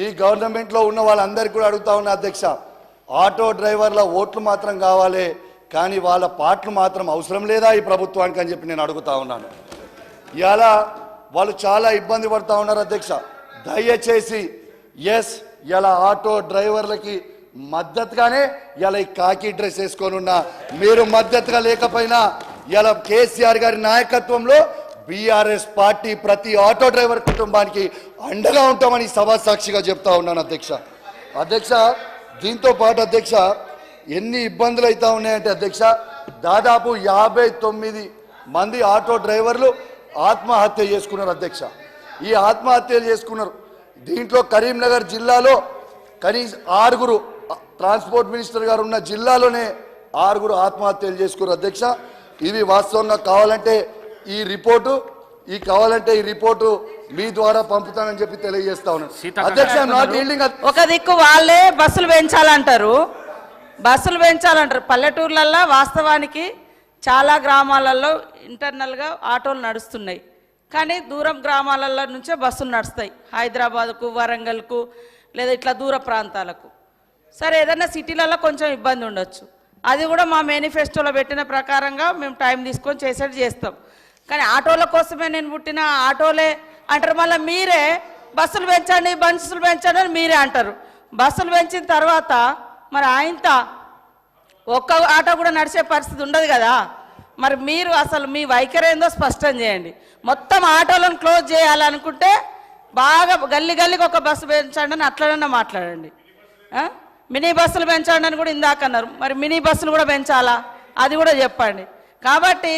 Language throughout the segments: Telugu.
ఈ గవర్నమెంట్లో ఉన్న వాళ్ళందరికీ కూడా అడుగుతా ఉన్నా అధ్యక్ష, ఆటో డ్రైవర్ల ఓట్లు మాత్రం కావాలి, కానీ వాళ్ళ పాటలు మాత్రం అవసరం లేదా ఈ ప్రభుత్వానికి అని చెప్పి నేను అడుగుతా ఉన్నాను. ఇలా వాళ్ళు చాలా ఇబ్బంది పడుతూ ఉన్నారు అధ్యక్ష. దయచేసి ఇలా ఆటో డ్రైవర్లకి మద్దతుగానే ఇలా ఈ కాకి డ్రెస్ వేసుకొని ఉన్నా, మీరు మద్దతుగా లేకపోయినా ఇలా కేసీఆర్ గారి నాయకత్వంలో బీఆర్ఎస్ పార్టీ ప్రతి ఆటో డ్రైవర్ కుటుంబానికి అండగా ఉంటామని సభా సాక్షిగా చెప్తా ఉన్నాను అధ్యక్ష. అధ్యక్ష, దీంతో పాటు అధ్యక్ష ఎన్ని ఇబ్బందులు అవుతా ఉన్నాయంటే అధ్యక్ష, దాదాపు 59 మంది ఆటో డ్రైవర్లు ఆత్మహత్య చేసుకున్నారు అధ్యక్ష. ఈ ఆత్మహత్యలు చేసుకున్నారు. దీంట్లో కరీంనగర్ జిల్లాలో కనీసం 6 ట్రాన్స్పోర్ట్ మినిస్టర్ గారు ఉన్న జిల్లాలోనే 6 ఆత్మహత్యలు చేసుకున్నారు అధ్యక్ష. ఇది వాస్తవంగా కావాలంటే ఈ రిపోర్టు మీ ద్వారా పంపుతానని చెప్పి తెలియజేస్తా ఉన్నాను అధ్యక్ష. ఒక దిక్కు వాళ్ళే బస్సులు పెంచాలంటారు. పల్లెటూర్లలో వాస్తవానికి చాలా గ్రామాలలో ఇంటర్నల్గా ఆటోలు నడుస్తున్నాయి, కానీ దూరం గ్రామాలలో నుంచే బస్సులు నడుస్తాయి, హైదరాబాద్కు, వరంగల్కు, లేదా ఇట్లా దూర ప్రాంతాలకు. సరే, ఏదైనా సిటీలలో కొంచెం ఇబ్బంది ఉండొచ్చు, అది కూడా మా మేనిఫెస్టోలో పెట్టిన ప్రకారంగా మేము టైం తీసుకొని చేస్తాం. కానీ ఆటోల కోసమే నేను పుట్టిన ఆటోలే అంటారు. మళ్ళీ మీరే బస్సులు పెంచండి అని మీరే అంటారు. బస్సులు పెంచిన తర్వాత మరి ఆయనతో ఒక్క ఆటో కూడా నడిచే పరిస్థితి ఉండదు కదా. మరి మీరు అసలు మీ వైఖరి ఏందో స్పష్టం చేయండి. మొత్తం ఆటోలను క్లోజ్ చేయాలనుకుంటే బాగా గల్లీకి ఒక బస్సు పెంచండి అని అట్లనన్నా మాట్లాడండి. మినీ బస్సులు పెంచండి అని కూడా ఇందాక అన్నారు. మరి మినీ బస్సులు కూడా పెంచాలా, అది కూడా చెప్పండి. కాబట్టి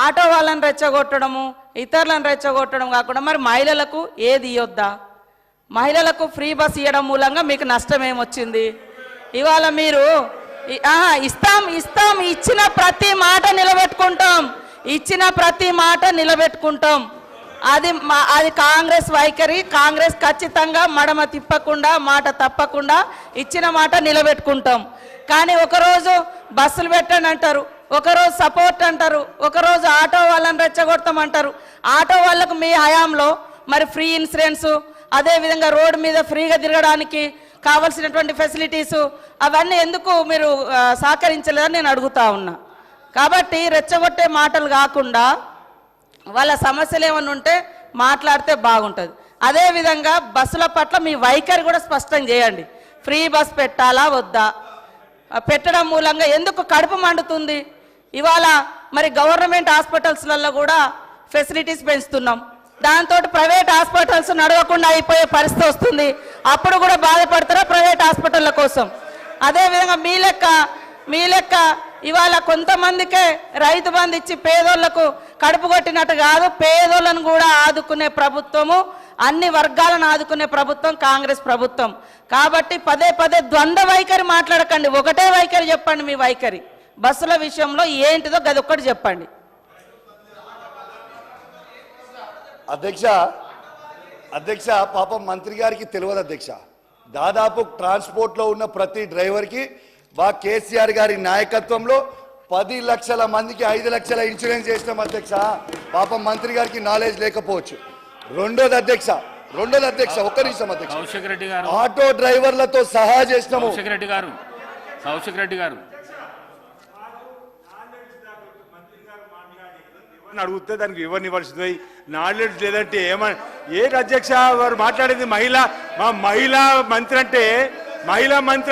ఆటో వాళ్ళని రెచ్చగొట్టడము, ఇతరులను రెచ్చగొట్టడం కాకుండా మరి మహిళలకు ఏది ఇవ్వద్దా? మహిళలకు ఫ్రీ బస్ ఇవ్వడం మూలంగా మీకు నష్టం ఏమొచ్చింది? ఇవాళ మీరు ఇస్తాం ఇచ్చిన ప్రతి మాట నిలబెట్టుకుంటాం. అది కాంగ్రెస్ వైఖరి. కాంగ్రెస్ ఖచ్చితంగా మడమ తిప్పకుండా, మాట తప్పకుండా ఇచ్చిన మాట నిలబెట్టుకుంటాం. కానీ ఒకరోజు బస్సులు పెట్టండి అంటారు, ఒకరోజు సపోర్ట్ అంటారు, ఒకరోజు ఆటో వాళ్ళని రెచ్చగొడతామంటారు. ఆటో వాళ్ళకు మీ హయాంలో మరి ఫ్రీ ఇన్సూరెన్స్, అదేవిధంగా రోడ్డు మీద ఫ్రీగా తిరగడానికి కావాల్సినటువంటి ఫెసిలిటీసు అవన్నీ ఎందుకు మీరు సహకరించలేదని నేను అడుగుతా ఉన్నా. కాబట్టి రెచ్చగొట్టే మాటలు కాకుండా వాళ్ళ సమస్యలు ఏమన్నా ఉంటే మాట్లాడితే బాగుంటుంది. అదేవిధంగా బస్సుల పట్ల మీ వైఖరి కూడా స్పష్టం చేయండి. ఫ్రీ బస్ పెట్టాలా వద్దా? పెట్టడం మూలంగా ఎందుకు కడుపు మండుతుంది? ఇవాళ మరి గవర్నమెంట్ హాస్పిటల్స్లలో కూడా ఫెసిలిటీస్ పెంచుతున్నాం, దాంతో ప్రైవేట్ హాస్పిటల్స్ నడవకుండా అయిపోయే పరిస్థితి వస్తుంది. అప్పుడు కూడా బాధపడతారా ప్రైవేట్ హాస్పిటళ్ళ కోసం? అదేవిధంగా మీ లెక్క ఇవాళ కొంతమందికే రైతు బంధు ఇచ్చి పేదోళ్లకు కడుపు కొట్టినట్టు కాదు, పేదోళ్ళను కూడా ఆదుకునే ప్రభుత్వము, అన్ని వర్గాలను ఆదుకునే ప్రభుత్వం కాంగ్రెస్ ప్రభుత్వం. కాబట్టి పదే ద్వంద్వ వైఖరి మాట్లాడకండి, ఒకటే వైఖరి చెప్పండి. మీ వైఖరి బస్సుల విషయంలో ఏంటిదో గది ఒక్కటి చెప్పండి. అధ్యక్ష పాపం మంత్రి గారికి తెలియదు అధ్యక్ష. దాదాపు ట్రాన్స్పోర్ట్లో ఉన్న ప్రతి డ్రైవర్కి కేసీఆర్ గారి నాయకత్వంలో 10 లక్షల మందికి 5 లక్షల ఇన్సూరెన్స్ చేసినాం అధ్యక్ష. పాపం మంత్రి గారికి నాలెడ్జ్ లేకపోవచ్చు. రెండోది అధ్యక్ష ఒక్క నిమిషం అధ్యక్ష, ఆటో డ్రైవర్లతో సహా చేసినాము. అడిగితే దానికి వివరణ నాలెడ్జ్ లేదంటే ఏంటి అధ్యక్ష వారు మాట్లాడేది? మహిళా మంత్రి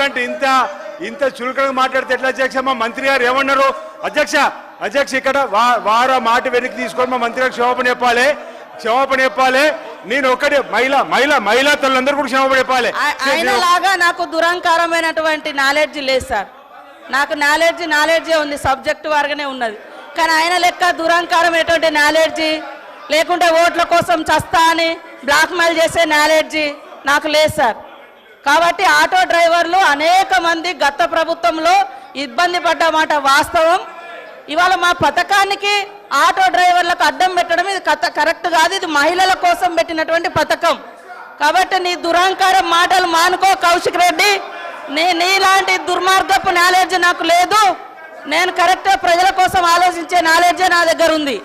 అంటే ఇంత చులకనగా మాట్లాడితే ఎట్లా అధ్యక్ష? మా మంత్రి గారు ఏమన్నారు అధ్యక్ష? ఇక్కడ వారు మాట వెనక్కి తీసుకొని మా మంత్రి గారు క్షమాపణ చెప్పాలి. నేను ఒకటి మహిళా తల్లందరూ కూడా క్షమాపణ చెప్పాలి. ఆయనలాగా నాకు దురహంకారమైనటువంటి నాలెడ్జ్ లేదు సార్. నాకు నాలెడ్జే ఉంది, సబ్జెక్ట్ వారుగానే ఉన్నది. కానీ ఆయన లెక్క దురహంకారమైనటువంటి నాలెడ్జి, లేకుంటే ఓట్ల కోసం చస్తా అని బ్లాక్మెయిల్ చేసే నాలెడ్జి నాకు లేదు సార్. కాబట్టి ఆటో డ్రైవర్లు అనేక మంది గత ప్రభుత్వంలో ఇబ్బంది పడ్డమాట వాస్తవం. ఇవాళ మా పథకానికి ఆటో డ్రైవర్లకు అడ్డం పెట్టడం ఇది కరెక్ట్ కాదు. ఇది మహిళల కోసం పెట్టినటువంటి పథకం. కాబట్టి నీ దురహంకారం మాటలు మానుకో కౌశిక్ రెడ్డి. నీలాంటి దుర్మార్గపు నాలెడ్జ్ నాకు లేదు. నేను కరెక్ట్గా ప్రజల కోసం ఆలోచించే నాలెడ్జే నా దగ్గర ఉంది.